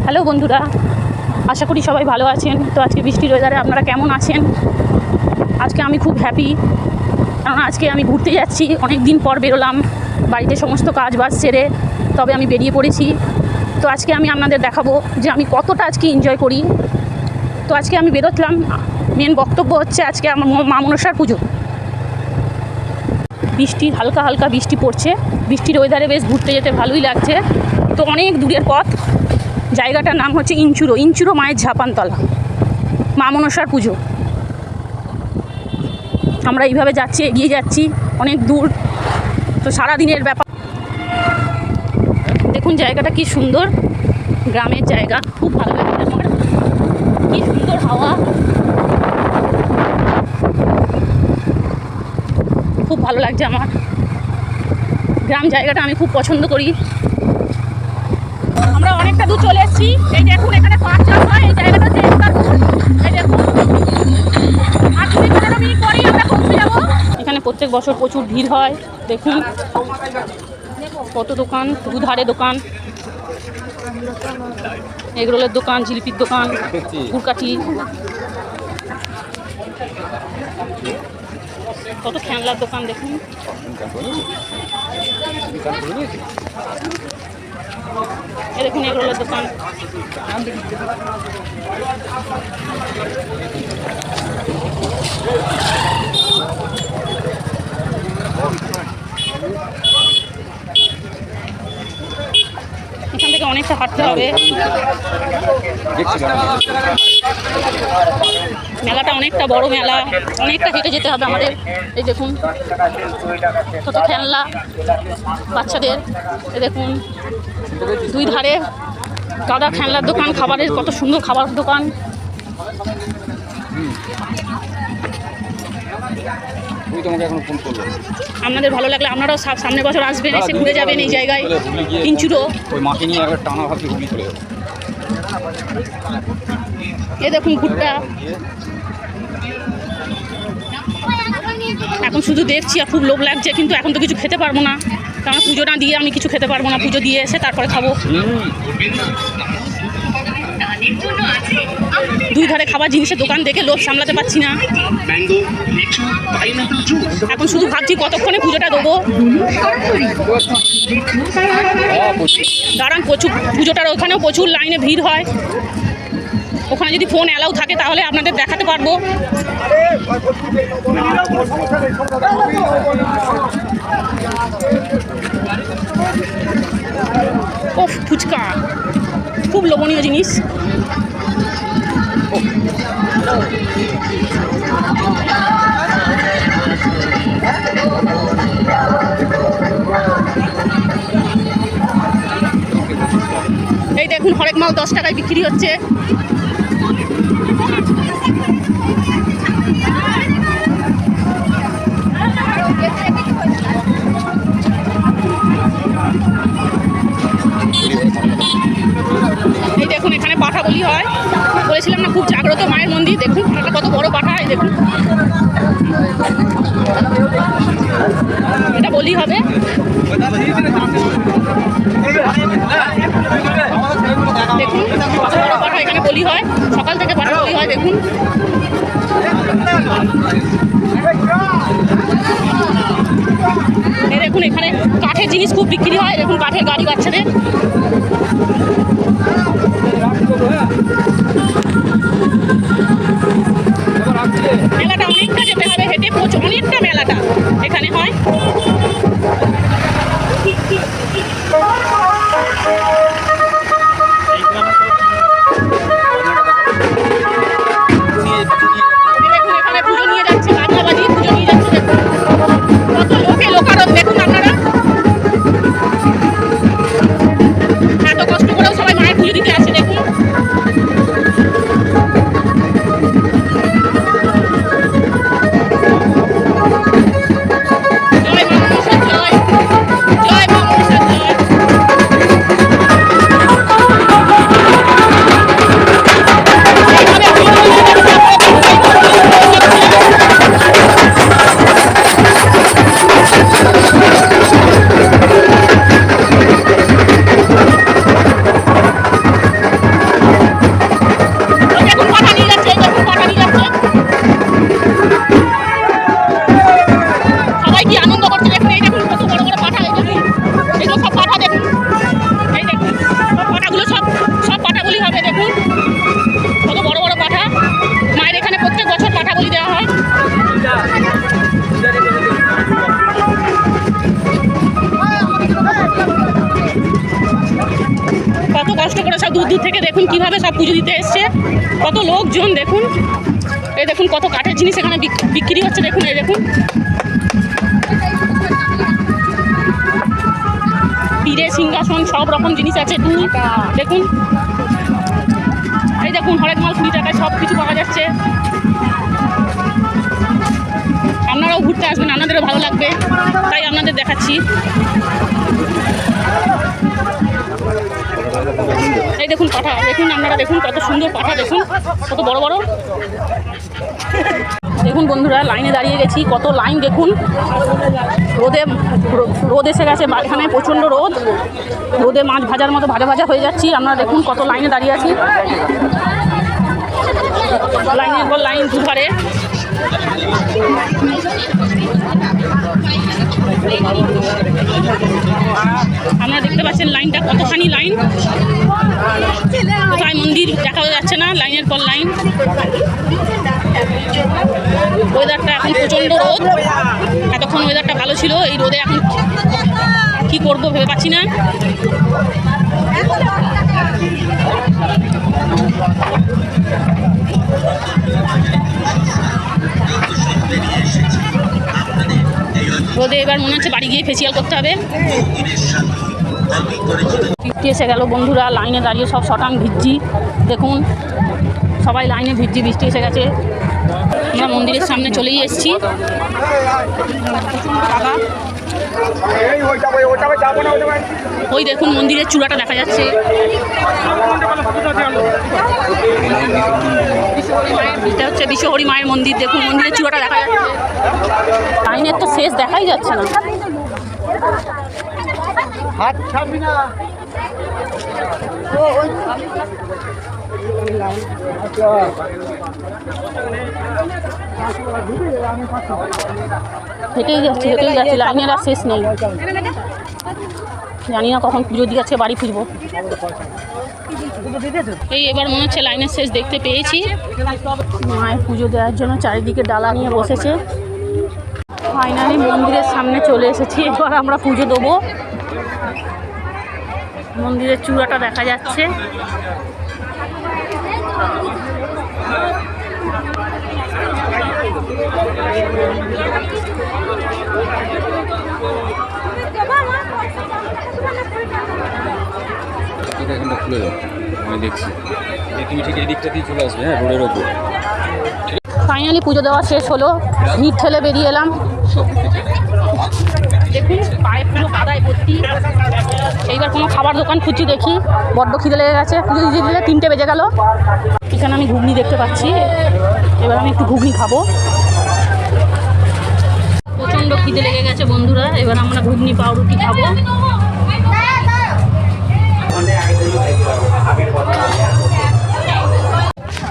Hello বন্ধুরা, আশা করি সবাই ভালো আছেন। তো আজকে বৃষ্টির ওয়েদারে আপনারা কেমন আছেন? আজকে আমি খুব হ্যাপি, কারণ আজকে আমি ঘুরতে যাচ্ছি। অনেক দিন পর বেরোলাম, বাড়িতে সমস্ত কাজ বাজ সেরে তবে আমি বেরিয়ে পড়েছি। তো আজকে আমি আপনাদের দেখাবো যে আমি কতটা আজকে এনজয় করি। তো আজকে আমি বেরোতলাম, মেন বক্তব্য হচ্ছে আজকে আমার মা মনসার পুজো। বৃষ্টি হালকা হালকা বৃষ্টি পড়ছে, বৃষ্টির ওয়েদারে বেশ ঘুরতে যেতে ভালোই লাগছে। তো অনেক দূরের পথ, জায়গাটার নাম হচ্ছে ইঞ্চুরো মায়ের ঝাপানতলা, মা মনসার পুজো। আমরা এইভাবে যাচ্ছি, এগিয়ে যাচ্ছি অনেক দূর। তো সারাদিনের ব্যাপার দেখুন, জায়গাটা কি সুন্দর, গ্রামের জায়গা, খুব ভালো লাগে আমার। কি সুন্দর হাওয়া, খুব ভালো লাগছে আমার। গ্রাম জায়গাটা আমি খুব পছন্দ করি। আমরা অনেকটা দূর চলে এসেছি। এই দেখুন, এখানে পাট চাষ হয়। এই জায়গাটা হচ্ছে এই দেখুন, আর 15 মিনিট পরেই আমরা পৌঁছে যাবো। এখানে প্রত্যেক বছর প্রচুর ভিড় হয়। দেখুন কত দোকান, দুধারে দোকান, এগরোলের দোকান, জিলিপির দোকান, গুড়কাঠি, কত খেলনার দোকান। দেখুন এ দেখুন এগরোলের দোকান। এখান থেকে অনেকটা হাঁটতে হবে। মেলাটা অনেকটা বড় মেলা, অনেকটা হেঁটে যেতে হবে আমাদের। এই দেখুন কত খেলনা বাচ্চাদের। এই দেখুন দুই ধারে গাদা খেলনার দোকান, খাবারের কত সুন্দর খাবার দোকান। আপনাদের ভালো লাগলে আপনারাও সামনের বছর আসবেন, এসে ঘুরে যাবেন এই জায়গায়। ইঞ্চুরো এ দেখুন ভুট্টা। এখন শুধু দেখছি আর খুব লোভ লাগছে, কিন্তু এখন তো কিছু খেতে পারবো না, কারণ পুজো না দিয়ে আমি কিছু খেতে পারবো না। পুজো দিয়ে এসে তারপরে খাবো। দুই ধারে খাবার জিনিসের দোকান দেখে লোভ সামলাতে পারছি না। এখন শুধু ভাবছি কতক্ষণে পুজোটা দেবো। দাঁড়ান, প্রচুর পুজোটার ওখানেও প্রচুর লাইনে ভিড় হয়। ওখানে যদি ফোন অ্যালাউ থাকে তাহলে আপনাদের দেখাতে পারবো। ওহ, ফুচকা খুব লোভনীয় জিনিস। এই দেখুন হরেক মাল 10 টাকায় বিক্রি হচ্ছে। এই দেখুন এখানে পাঠা বলি হয়, বলেছিলাম না খুব জাগ্রত মায়ের মন্দির। দেখুন একটা কত বড় পাঠা। এই দেখুন এটা বলি হবে। দেখুন কত বড় পাঠা, এখানে বলি হয়, সকাল থেকে পাঠা বলি হয়। দেখুন এই দেখুন এখানে কাঠের জিনিস খুব বিক্রি হয়। দেখুন কাঠের গাড়ি বাচ্চাদের। মেলাটা অনেকটা যেতে হবে হেঁটে, অনেকটা মেলাটা এখানে হয়। এখানে পুজো নিয়ে যাচ্ছে, বাজনাবাজি পুজো নিয়ে যাচ্ছে। কত লোকে লোকারণ দেখুন আপনারা। এত কষ্ট করেও সবাই মায়ের পুজো দিতে আসে। দেখুন জয় মা দূর দূর থেকে দেখুন কিভাবে সব পুজো দিতে এসছে, কত লোকজন দেখুন। এই দেখুন কত কাঠের জিনিস এখানে বিক্রি হচ্ছে, দেখুন এই দেখুন পিড়ে সিংহাসন সব রকম জিনিস আছে, দুল দেখুন। এই দেখুন হরেক মাল 20 টাকায় সব কিছু পাওয়া যাচ্ছে। আপনারাও ঘুরতে আসবেন, আপনাদেরও ভালো লাগবে, তাই আপনাদের দেখাচ্ছি। এই দেখুন পাঠা, দেখুন আপনারা দেখুন কত সুন্দর পাঠা, দেখুন কত বড় বড়। দেখুন বন্ধুরা লাইনে দাঁড়িয়ে গেছি, কত লাইন দেখুন। রোদ এসে গেছে, এখানে প্রচণ্ড রোদে মাছ ভাজার মতো ভাজা ভাজা হয়ে যাচ্ছি। আপনারা দেখুন কত লাইনে দাঁড়িয়ে আছি, লাইনের পর লাইন দুধারে। আপনারা দেখতে পাচ্ছেন লাইনটা কতখানি লাইন, কোথায় মন্দির দেখা যাচ্ছে না, লাইনের পর লাইন। ওয়েদারটা এখন প্রচণ্ড রোদ, এতক্ষণ ওয়েদারটা ভালো ছিল, এই রোদে এখন কি করবো ভেবে পাচ্ছি না। রোদে এবার মনে হচ্ছে বাড়ি গিয়ে ফেসিয়াল করতে হবে। বৃষ্টি এসে গেল বন্ধুরা, লাইনে দাঁড়িয়ে সব শটাং ভিজছি, দেখুন সবাই লাইনে ভিজছি, বৃষ্টি এসে গেছে। আমরা মন্দিরের সামনে চলেই এসেছি। ওই দেখুন মন্দিরের চূড়াটা দেখা যাচ্ছে। এটা হচ্ছে বিশ্বহরি মায়ের মন্দির, দেখুন মন্দিরের চূড়াটা দেখা যাচ্ছে। লাইনের তো শেষ দেখাই যাচ্ছে না। হেঁটেই যাচ্ছি লাইনের আর শেষ নেই। জানি না কখন পুজো দিয়ে যাচ্ছে বাড়ি ফিরবো। এই এবার মনে হচ্ছে লাইনের শেষ দেখতে পেয়েছি। মায়ের পুজো দেওয়ার জন্য চারিদিকে ডালা নিয়ে বসেছে। ফাইনালি মন্দিরের সামনে চলে এসেছি, এবার আমরা পুজো দেবো। মন্দিরের চূড়াটা দেখা যাচ্ছে। এখানটা খুলে দাও, আমি দেখছি। তুমি ঠিক এই দিকটা দিয়ে চলে আসবে, হ্যাঁ রোডের ওপর। ফাইনালি পুজো দেওয়া শেষ হলো, ভিড় ঠেলে বেরিয়ে এলাম। দেখুন পায়ে পুরো কাদায় ভর্তি। এইবার কোনো খাবার দোকান খুঁজছি, দেখি বড্ড খিদে লেগে গেছে। পুজো দিয়ে দিলে 3টে বেজে গেল। এখানে আমি ঘুগনি দেখতে পাচ্ছি, এবার আমি একটু ঘুগনি খাবো। প্রচণ্ড খিদে লেগে গেছে বন্ধুরা, এবার আমরা ঘুগনি পাউরুটি খাবো।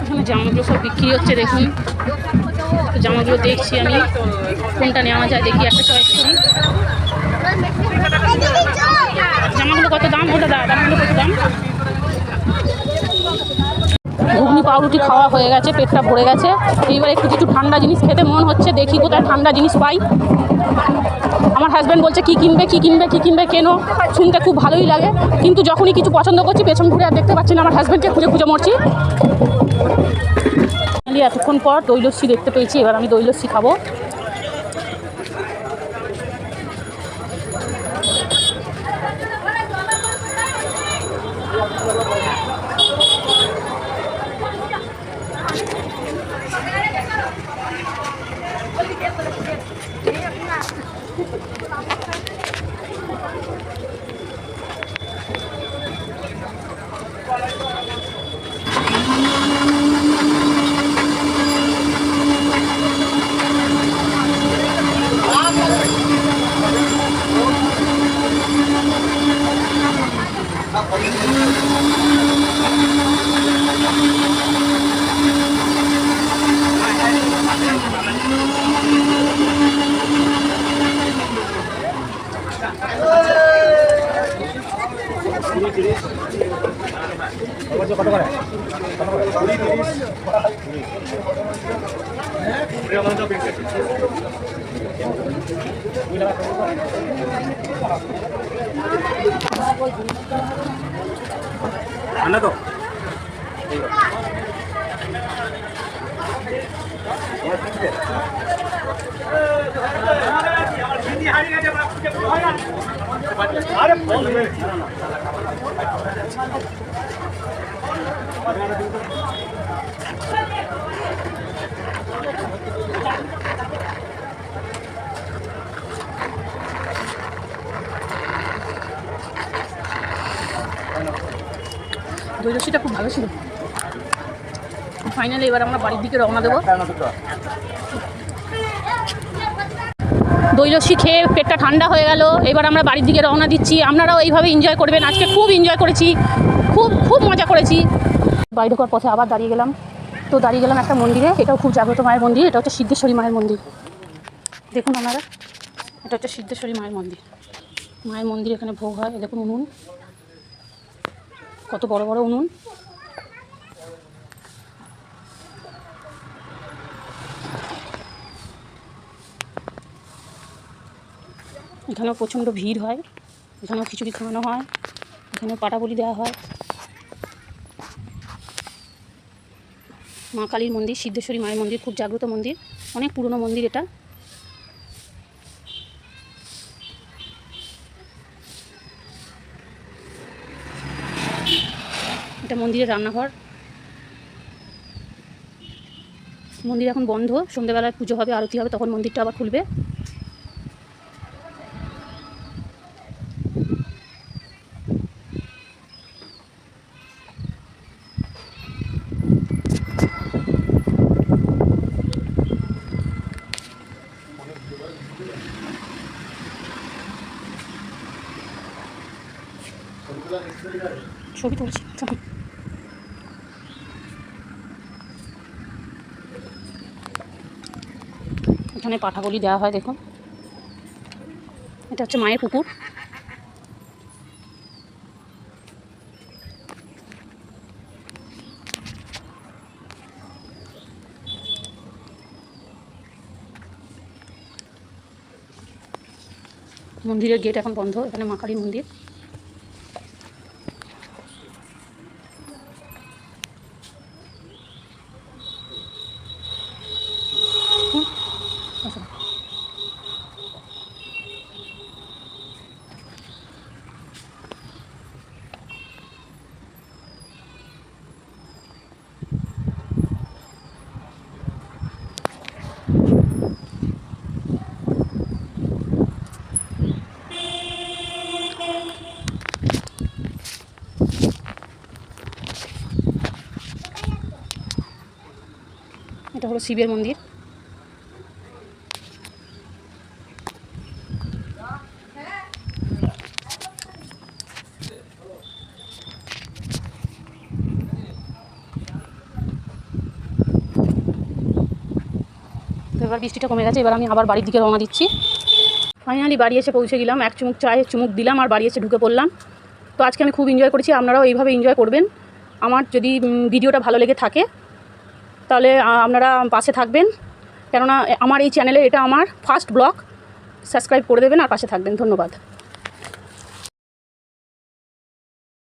এখানে জামাগুলো সব বিক্রি হচ্ছে, দেখুন জামাগুলো দেখছি আমি, কোনটা নেওয়া যায় দেখি, একটা চয়েস করি। জামাগুলো কত দাম? ওটা দামগুলো কত দাম? ঘুগনি পাউরুটি খাওয়া হয়ে গেছে, পেটটা ভরে গেছে। এইবার একটু কিছু ঠান্ডা জিনিস খেতে মন হচ্ছে, দেখি কোথায় ঠান্ডা জিনিস পাই। আমার হাজব্যান্ড বলছে কি কিনবে কেন, শুনতে খুব ভালোই লাগে, কিন্তু যখনই কিছু পছন্দ করছি পেছন ঘুরে আর দেখতে পাচ্ছি না আমার হাজব্যান্ডকে, খুঁজে মরছি। এতক্ষণ পর দই লস্যি দেখতে পেয়েছি, এবার আমি দই লস্যি খাবো। দই লস্যিটা খুব ভালো ছিল। ফাইনালি এবার আমরা বাড়ির দিকে রওনা দেবো। দই লস্যি খেয়ে পেটটা ঠান্ডা হয়ে গেল, এবার আমরা বাড়ির দিকে রওনা দিচ্ছি। আপনারাও এইভাবে এনজয় করবেন। আজকে খুব এনজয় করেছি, খুব খুব মজা করেছি। বাড়ি ঢোকার পথে আবার দাঁড়িয়ে গেলাম একটা মন্দিরে। এটাও খুব জাগ্রত মায়ের মন্দির। এটা হচ্ছে সিদ্ধেশ্বরী মায়ের মন্দির। দেখুন আপনারা, এটা হচ্ছে সিদ্ধেশ্বরী মায়ের মন্দির। মায়ের মন্দির, এখানে ভোগ হয়। দেখুন উনুন, কত বড় বড় উনুন। এখানেও প্রচণ্ড ভিড় হয়, এখানেও খিচুড়ি খাওয়ানো হয়, এখানেও পাটা বলি দেওয়া হয়। মা কালীর মন্দির, সিদ্ধেশ্বরী মায়ের মন্দির, খুব জাগ্রত মন্দির, অনেক পুরনো মন্দির এটা। এটা মন্দিরের রান্নাঘর। মন্দির এখন বন্ধ, সন্ধ্যেবেলায় পুজো হবে, আরতি হবে, তখন মন্দিরটা আবার খুলবে। ছবি তুলছি। এখানে পাঠা বলি দেওয়া হয়। দেখুন, এটা হচ্ছে মায়ের পুকুর। মন্দিরের গেট এখন বন্ধ। এখানে মা কালীর মন্দির। এটা হলো শিবের মন্দির। তো এবার বৃষ্টিটা কমে গেছে, এবার আমি আবার বাড়ির দিকে রওনা দিচ্ছি। ফাইনালি বাড়ি এসে পৌঁছে গেলাম। এক চুমুক চায়ে চুমুক দিলাম আর বাড়ি এসে ঢুকে পড়লাম। তো আজকে আমি খুব এনজয় করেছি, আপনারাও এইভাবে এনজয় করবেন। আমার যদি ভিডিওটা ভালো লেগে থাকে তাহলে আপনারা পাশে থাকবেন, কেননা আমার এই চ্যানেলে এটা আমার ফার্স্ট ব্লগ। সাবস্ক্রাইব করে দেবেন আর পাশে থাকবেন। ধন্যবাদ।